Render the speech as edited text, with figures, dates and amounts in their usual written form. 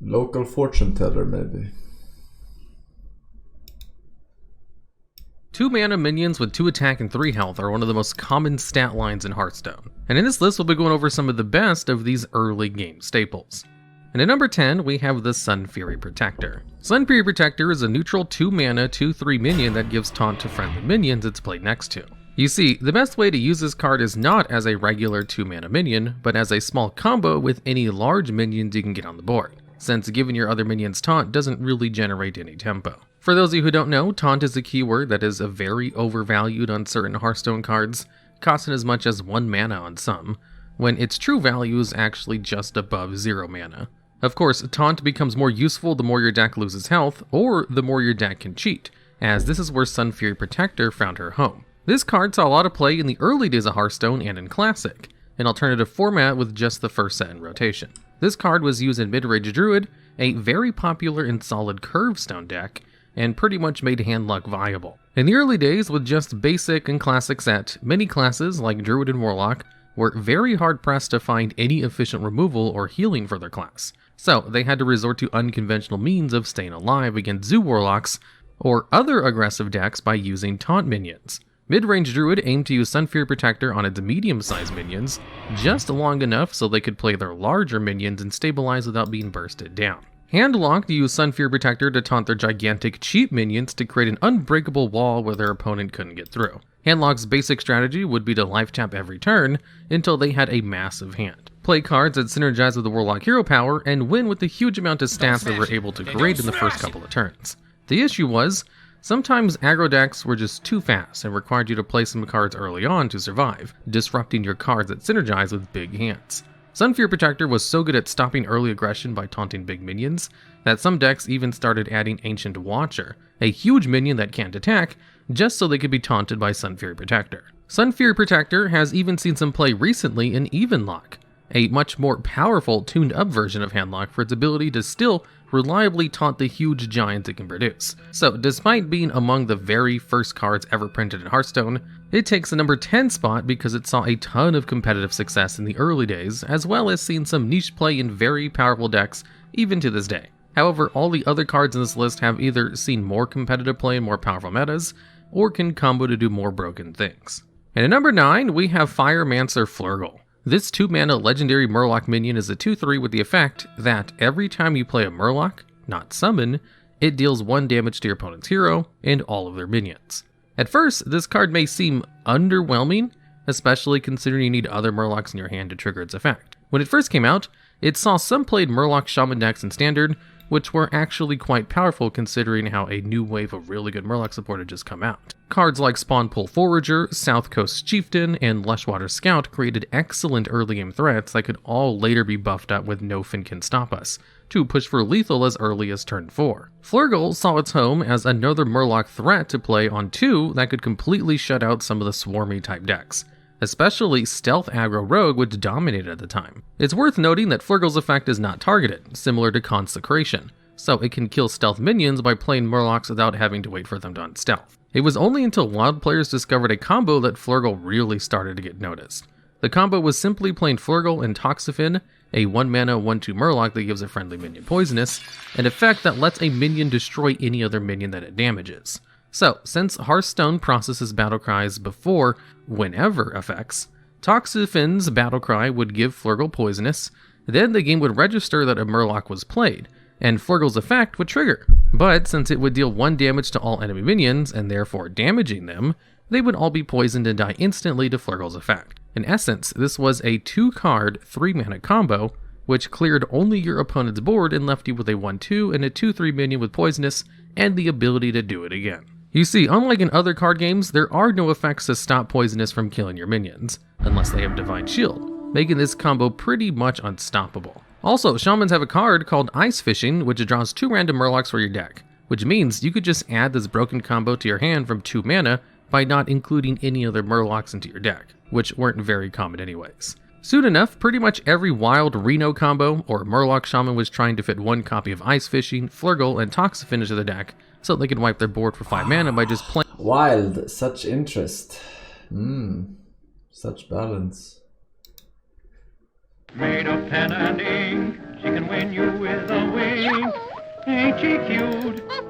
Local fortune teller, maybe. 2 mana minions with 2 attack and 3 health are one of the most common stat lines in Hearthstone, and in this list we'll be going over some of the best of these early game staples. And at number 10, we have the Sun Fury Protector. Sun Fury Protector is a neutral 2 mana 2/3 minion that gives taunt to friendly minions it's played next to. You see, the best way to use this card is not as a regular 2 mana minion, but as a small combo with any large minions you can get on the board, since giving your other minions taunt doesn't really generate any tempo. For those of you who don't know, taunt is a keyword that is very overvalued on certain Hearthstone cards, costing as much as 1 mana on some, when its true value is actually just above 0 mana. Of course, taunt becomes more useful the more your deck loses health, or the more your deck can cheat, as this is where Sun Fury Protector found her home. This card saw a lot of play in the early days of Hearthstone and in Classic, an alternative format with just the first set in rotation. This card was used in Mid-Range Druid, a very popular and solid curve stone deck, and pretty much made handluck viable. In the early days, with just basic and classic set, many classes like Druid and Warlock were very hard pressed to find any efficient removal or healing for their class, so they had to resort to unconventional means of staying alive against Zoo Warlocks or other aggressive decks by using taunt minions. Mid-range Druid aimed to use Sun Fury Protector on its medium-sized minions, just long enough so they could play their larger minions and stabilize without being bursted down. Handlocked used Sun Fury Protector to taunt their gigantic cheap minions to create an unbreakable wall where their opponent couldn't get through. Handlock's basic strategy would be to life tap every turn until they had a massive hand, play cards that synergize with the Warlock hero power, and win with the huge amount of stats they were able to create in the first couple of turns. The issue was, sometimes aggro decks were just too fast and required you to play some cards early on to survive, disrupting your cards that synergize with big hands. Sun Fury Protector was so good at stopping early aggression by taunting big minions, that some decks even started adding Ancient Watcher, a huge minion that can't attack, just so they could be taunted by Sun Fury Protector. Sun Fury Protector has even seen some play recently in Evenlock, a much more powerful tuned up version of Handlock for its ability to still reliably taunt the huge giants it can produce. So despite being among the very first cards ever printed in Hearthstone, it takes the number 10 spot because it saw a ton of competitive success in the early days, as well as seeing some niche play in very powerful decks even to this day. However, all the other cards in this list have either seen more competitive play in more powerful metas, or can combo to do more broken things. And at number 9, we have Firemancer Flurgle. This 2 mana legendary Murloc minion is a 2/3 with the effect that every time you play a Murloc, not summon, it deals 1 damage to your opponent's hero and all of their minions. At first, this card may seem underwhelming, especially considering you need other Murlocs in your hand to trigger its effect. When it first came out, it saw some played Murloc Shaman decks in Standard, which were actually quite powerful considering how a new wave of really good Murloc support had just come out. Cards like Spawnpool Forager, South Coast Chieftain, and Lushwater Scout created excellent early game threats that could all later be buffed up with No Fin Can Stop Us, to push for lethal as early as turn 4. Flurgle saw its home as another Murloc threat to play on 2 that could completely shut out some of the swarmy type decks, especially Stealth Aggro Rogue, which dominated at the time. It's worth noting that Flurgle's effect is not targeted, similar to Consecration, so it can kill stealth minions by playing Murlocs without having to wait for them to unstealth. It was only until Wild players discovered a combo that Flurgle really started to get noticed. The combo was simply playing Flurgle and Toxaphene, a 1 mana 1/2 Murloc that gives a friendly minion poisonous, an effect that lets a minion destroy any other minion that it damages. So, since Hearthstone processes battle cries before whenever effects, Toxaphene's battle cry would give Flurgle poisonous, then the game would register that a Murloc was played, and Flurgle's effect would trigger. But since it would deal 1 damage to all enemy minions, and therefore damaging them, they would all be poisoned and die instantly to Flurgle's effect. In essence, this was a 2-card, 3-mana combo, which cleared only your opponent's board and left you with a 1/2 and a 2/3 minion with poisonous, and the ability to do it again. You see, unlike in other card games, there are no effects to stop poisonous from killing your minions, unless they have Divine Shield, making this combo pretty much unstoppable. Also, Shamans have a card called Ice Fishing, which draws 2 random Murlocs for your deck, which means you could just add this broken combo to your hand from 2 mana by not including any other Murlocs into your deck, which weren't very common anyways. Soon enough, pretty much every Wild Reno combo or Murloc Shaman was trying to fit 1 copy of Ice Fishing, Flurgle, and Toxaphene into the deck, so they could wipe their board for 5 mana by just playing. Wild, such interest. Such balance. Made of pen and ink, she can win you with a wink. peachy cute.